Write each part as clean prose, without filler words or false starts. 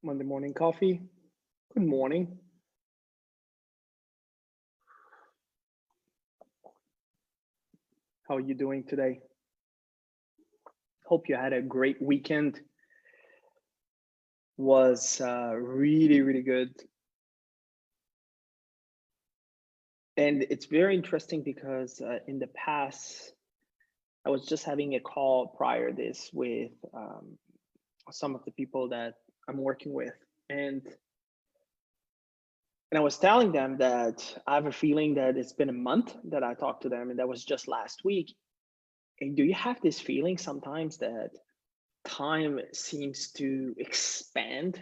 Monday morning coffee. Good morning. How are you doing today? Hope you had a great weekend. Was really, really good. And it's very interesting because in the past, I was just having a call prior this with some of the people that I'm working with. And I was telling them that I have a feeling that it's been a month that I talked to them, and that was just last week. And do you have this feeling sometimes that time seems to expand,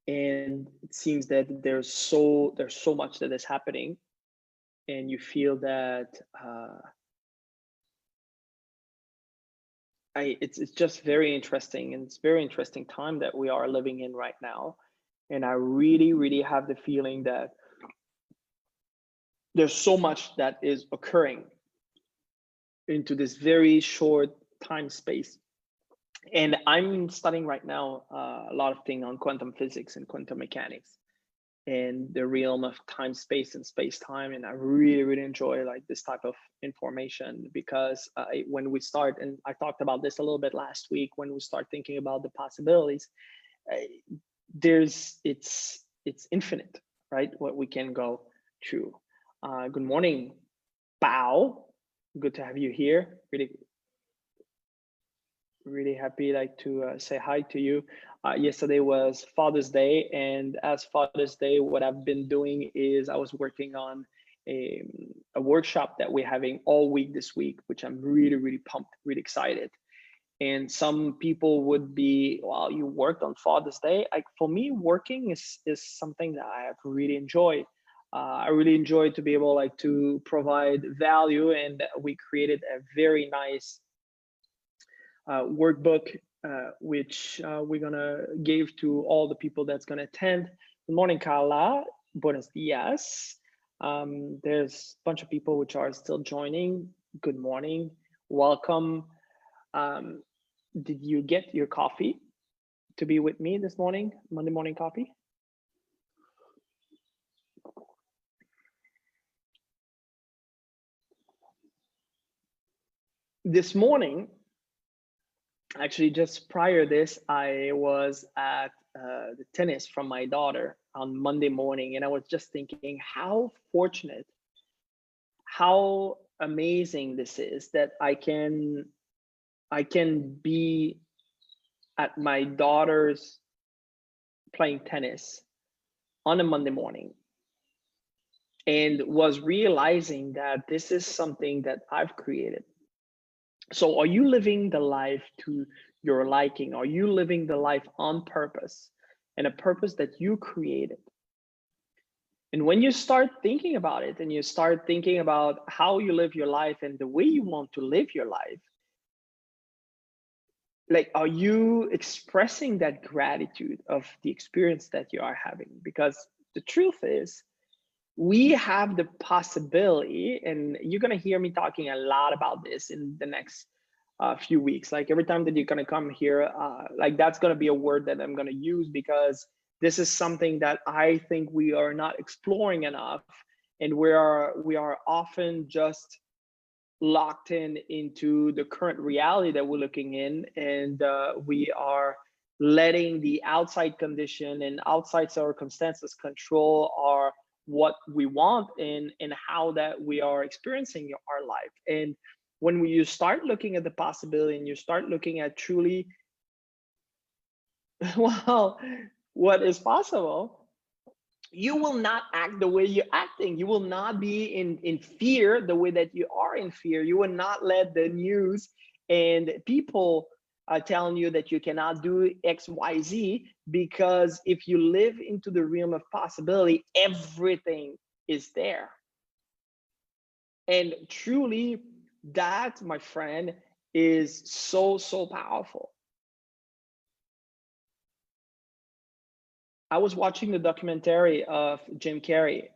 and it seems that there's so much that is happening, and you feel that it's just very interesting, and it's very interesting time that we are living in right now. And I really, really have the feeling that there's so much that is occurring into this very short time space. And I'm studying right now a lot of things on quantum physics and quantum mechanics and the realm of time, space, and space time. And I really, really enjoy like this type of information because when we start, and I talked about this a little bit last week, when we start thinking about the possibilities, it's infinite, right? What we can go through. Good morning, Bao. Good to have you here. Really happy like to say hi to you. Yesterday was Father's Day, and as Father's Day, what I've been doing is I was working on a workshop that we're having all week this week, which I'm really, really pumped, really excited. And some people would be, well, you worked on Father's Day. Like for me, working is something that I have really enjoyed. I really enjoy to be able like to provide value, and we created a very nice workbook, which we're gonna give to all the people that's gonna attend. Good morning, Carla. Buenos dias. There's a bunch of people which are still joining. Good morning. Welcome. Did you get your coffee to be with me this morning, Monday morning coffee? This morning, actually just prior this, I was at the tennis from my daughter on Monday morning, and I was just thinking how fortunate, how amazing this is that I can be at my daughter's playing tennis on a Monday morning, and was realizing that this is something that I've created. So are you living the life to your liking? Are you living the life on purpose, and a purpose that you created? And when you start thinking about it, and you start thinking about how you live your life and the way you want to live your life, like, are you expressing that gratitude of the experience that you are having? Because the truth is, we have the possibility, and you're going to hear me talking a lot about this in the next few weeks. Like every time that you're going to come here, like that's going to be a word that I'm going to use, because this is something that I think we are not exploring enough, and we are often just locked into the current reality that we're looking in, and we are letting the outside condition and outside circumstances control our what we want and how that we are experiencing our life. And when you start looking at the possibility, and you start looking at truly well what is possible, you will not act the way you're acting. You will not be in fear the way that you are in fear. You will not let the news and people telling you that you cannot do XYZ, because if you live into the realm of possibility, everything is there. And truly, that, my friend, is so, so powerful. I was watching the documentary of Jim Carrey,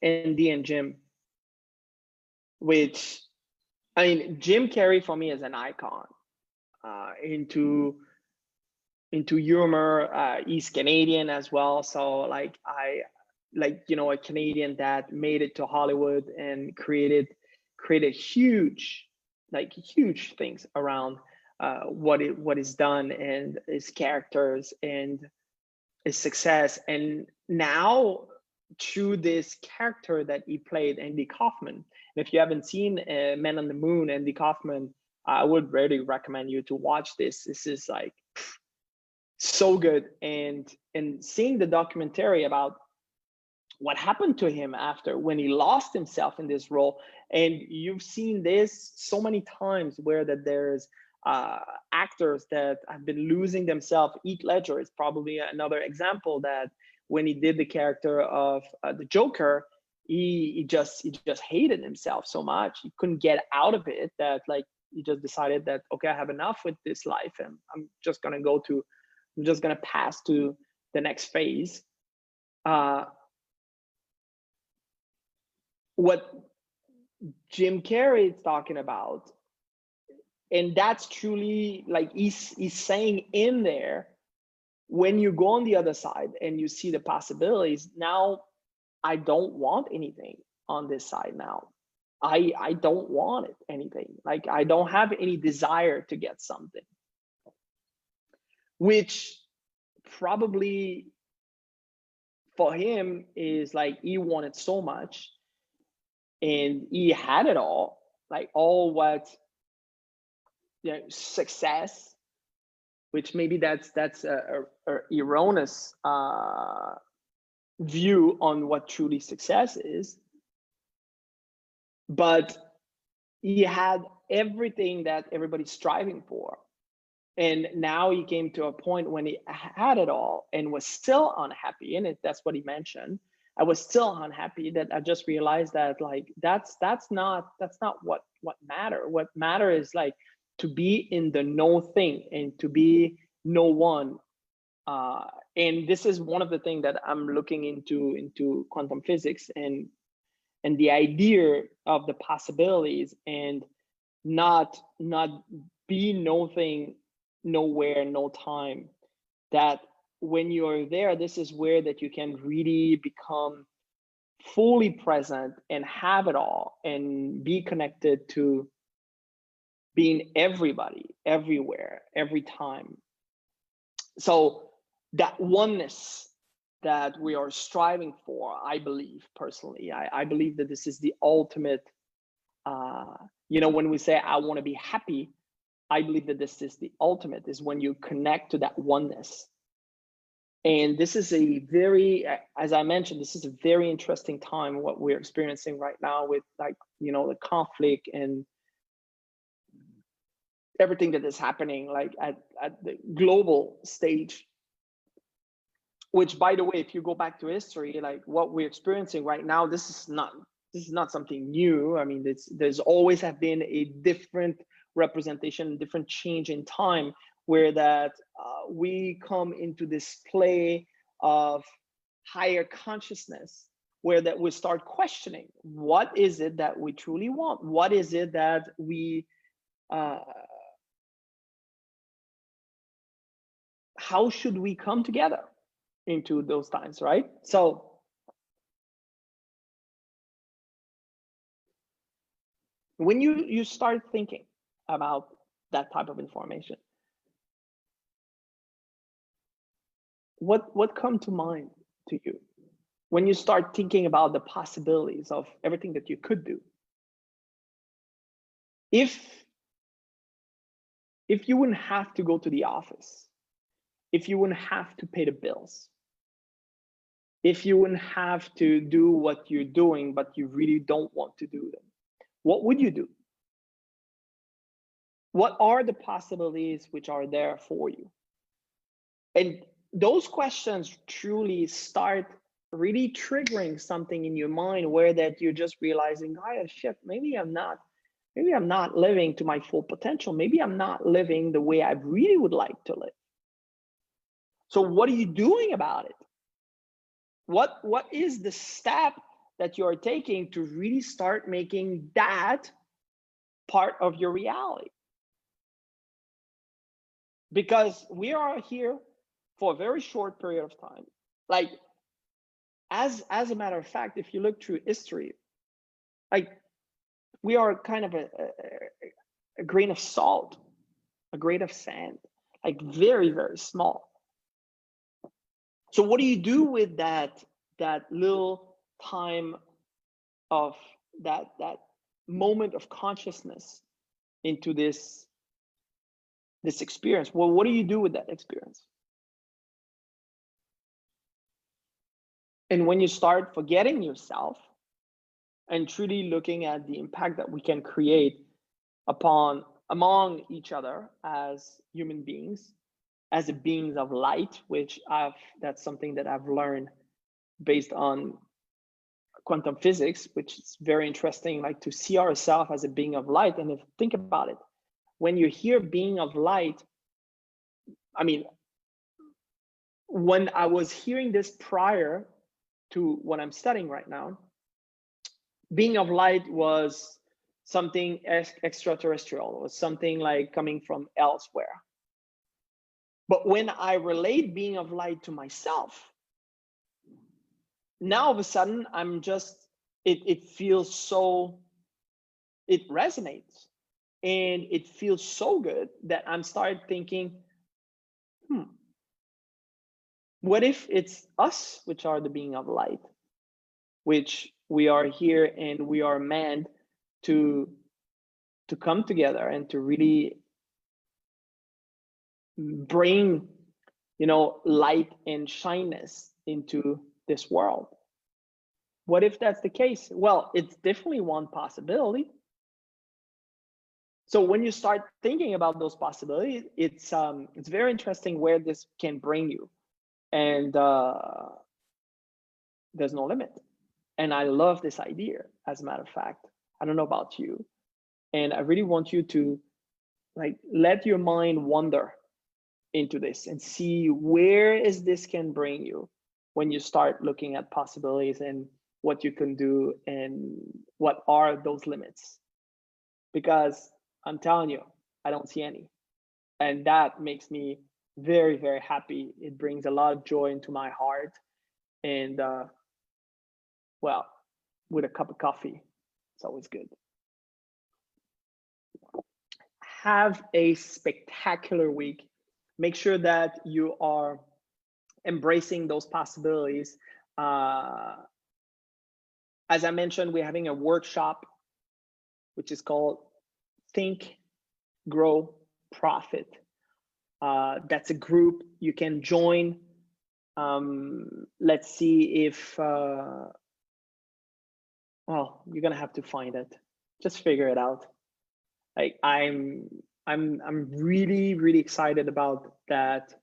Andy and Jim, which, I mean, Jim Carrey for me is an icon into into humor. He's Canadian as well, so like a Canadian that made it to Hollywood and created huge things around what is done and his characters and his success. And now through this character that he played, Andy Kaufman. And if you haven't seen Men on the Moon, Andy Kaufman, I would really recommend you to watch this. This is like so good. And seeing the documentary about what happened to him after when he lost himself in this role. And you've seen this so many times where that there's actors that have been losing themselves. Heath Ledger is probably another example that when he did the character of the Joker, he just hated himself so much. He couldn't get out of it that like he just decided that, okay, I have enough with this life and I'm just gonna pass to the next phase. What Jim Carrey is talking about, and that's truly like he's saying in there, when you go on the other side and you see the possibilities, now I don't want anything on this side now. I don't want it, anything. Like I don't have any desire to get something, which probably for him is like he wanted so much and he had it all, like all what, success, which maybe that's a erroneous view on what truly success is. But he had everything that everybody's striving for. And now he came to a point when he had it all and was still unhappy. And that's what he mentioned. I was still unhappy, that I just realized that like that's not what matter. What matter is like to be in the no thing and to be no one. And this is one of the things that I'm looking into quantum physics and the idea of the possibilities, and not be no thing, nowhere, no time. That when you're there, this is where that you can really become fully present and have it all and be connected to being everybody, everywhere, every time. So that oneness that we are striving for, I believe personally, I believe that this is the ultimate, when we say I want to be happy, I believe that this is the ultimate, is when you connect to that oneness. And this is a very, as I mentioned, this is a very interesting time, what we're experiencing right now with like, the conflict and everything that is happening like at the global stage. Which, by the way, if you go back to history, like what we're experiencing right now, this is not something new. I mean, there's always have been a different representation, different change in time, where that we come into this play of higher consciousness, where that we start questioning, what is it that we truly want? What is it that we, how should we come together into those times, right? So when you start thinking about that type of information, what come to mind to you when you start thinking about the possibilities of everything that you could do? If you wouldn't have to go to the office, if you wouldn't have to pay the bills, if you wouldn't have to do what you're doing, but you really don't want to do them, what would you do? What are the possibilities which are there for you? And those questions truly start really triggering something in your mind, where that you're just realizing, oh shit, maybe I'm not living to my full potential. Maybe I'm not living the way I really would like to live. So what are you doing about it? What is the step that you're taking to really start making that part of your reality? Because we are here for a very short period of time. Like, as a matter of fact, if you look through history, like, we are kind of a grain of salt, a grain of sand, like very, very small. So what do you do with that little time of that moment of consciousness into this experience? Well, what do you do with that experience? And when you start forgetting yourself and truly looking at the impact that we can create among each other as human beings, as a beings of light, which that's something that I've learned based on quantum physics, which is very interesting, like to see ourselves as a being of light. And if think about it, when you hear being of light, I mean, when I was hearing this prior to what I'm studying right now, being of light was something extraterrestrial, was something like coming from elsewhere. But when I relate being of light to myself, now all of a sudden I'm just, it feels so, it resonates, and it feels so good that I'm started thinking, what if it's us which are the being of light, which we are here and we are meant to come together and to really bring, light and shyness into this world. What if that's the case? Well, it's definitely one possibility. So when you start thinking about those possibilities, it's very interesting where this can bring you, and there's no limit. And I love this idea, as a matter of fact. I don't know about you, and I really want you to let your mind wander into this and see where is this can bring you when you start looking at possibilities and what you can do and what are those limits. Because I'm telling you, I don't see any. And that makes me very, very happy. It brings a lot of joy into my heart. And well, with a cup of coffee, it's always good. Have a spectacular week. Make sure that you are embracing those possibilities. As I mentioned, we're having a workshop, which is called Think, Grow, Profit. That's a group you can join. Let's see if, well, you're gonna have to find it. Just figure it out. Like, I'm really, really excited about that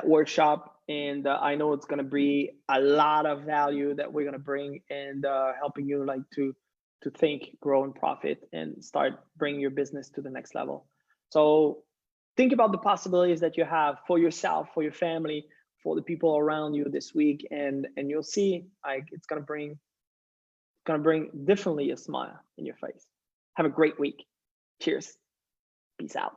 workshop, and I know it's gonna be a lot of value that we're gonna bring, and helping you to think, grow, and profit, and start bringing your business to the next level. So think about the possibilities that you have for yourself, for your family, for the people around you this week, and you'll see it's gonna bring definitely a smile in your face. Have a great week. Cheers. Peace out.